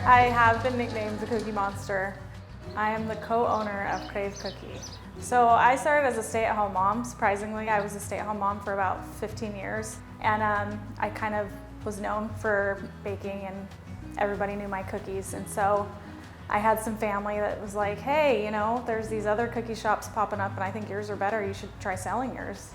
I have been nicknamed the Cookie Monster. I am the co-owner of Crave Cookie. So I started as a stay-at-home mom. Surprisingly, I was a stay-at-home mom for about 15 years. And I kind of was known for baking and everybody knew my cookies. And so I had some family that was like, hey, you know, there's these other cookie shops popping up and I think yours are better. You should try selling yours.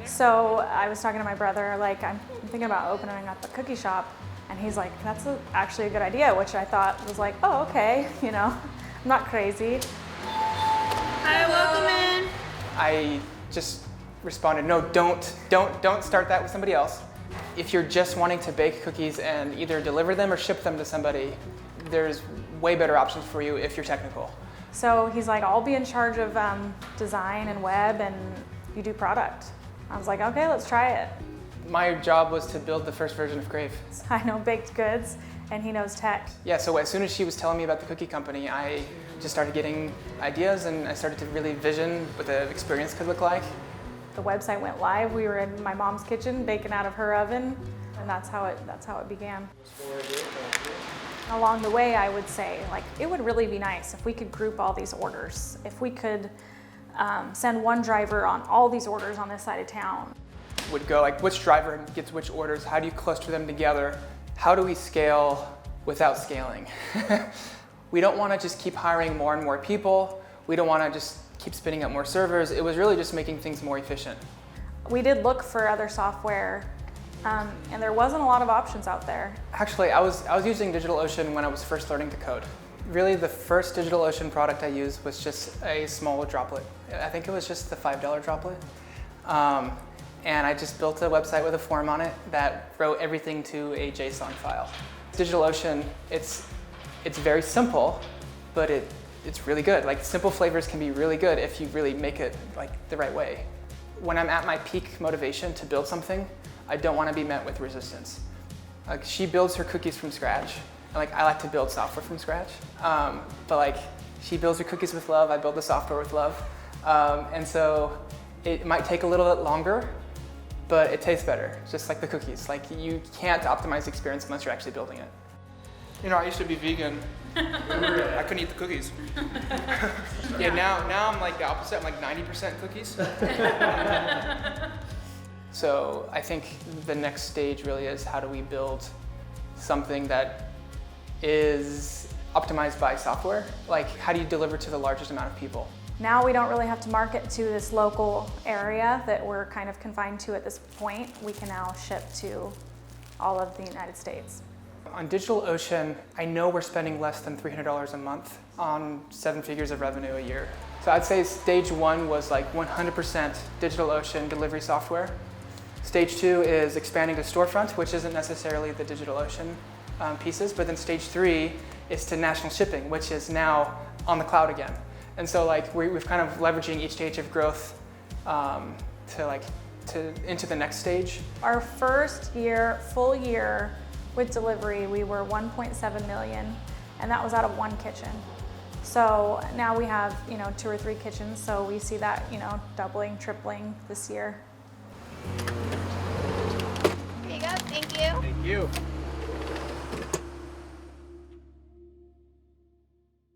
So I was talking to my brother, like, I'm thinking about opening up a cookie shop. And he's like, that's actually a good idea, which I thought was like, oh, okay, you know, I'm not crazy. Hi, welcome in. I just responded, no, don't start that with somebody else. If you're just wanting to bake cookies and either deliver them or ship them to somebody, there's way better options for you if you're technical. So he's like, I'll be in charge of design and web and you do product. I was like, okay, let's try it. My job was to build the first version of Crave. I know baked goods and he knows tech. Yeah, so as soon as she was telling me about the cookie company, I just started getting ideas and I started to really vision what the experience could look like. The website went live. We were in my mom's kitchen baking out of her oven, and that's how it began. Along the way, I would say, like, it would really be nice if we could group all these orders. If we could send one driver on all these orders on this side of town. Would go like, which driver gets which orders? How do you cluster them together? How do we scale without scaling? We don't want to just keep hiring more and more people. We don't want to just keep spinning up more servers. It was really just making things more efficient. We did look for other software, and there wasn't a lot of options out there. Actually, I was using DigitalOcean when I was first learning to code. Really, the first DigitalOcean product I used was just a small droplet. I think it was just the $5 droplet. And I just built a website with a form on it that wrote everything to a JSON file. DigitalOcean, it's very simple, but it's really good. Like, simple flavors can be really good if you really make it like the right way. When I'm at my peak motivation to build something, I don't want to be met with resistance. Like, she builds her cookies from scratch. And like, I like to build software from scratch. But like, she builds her cookies with love, I build the software with love. And so it might take a little bit longer, but it tastes better, just like the cookies. Like, you can't optimize the experience unless you're actually building it. You know, I used to be vegan. I couldn't eat the cookies. Yeah, now I'm like the opposite. I'm like 90% cookies. So I think the next stage really is, how do we build something that is optimized by software? Like, how do you deliver to the largest amount of people? Now we don't really have to market to this local area that we're kind of confined to at this point. We can now ship to all of the United States. On DigitalOcean, I know we're spending less than $300 a month on 7 figures of revenue a year. So I'd say stage 1 was like 100% DigitalOcean delivery software. Stage 2 is expanding to storefront, which isn't necessarily the DigitalOcean pieces, but then stage 3 is to national shipping, which is now on the cloud again. And so like, we've kind of leveraging each stage of growth into the next stage. Our first year, full year with delivery, we were 1.7 million, and that was out of one kitchen. So now we have, you know, 2 or 3 kitchens, so we see that, you know, doubling, tripling this year. Here you go, thank you. Thank you.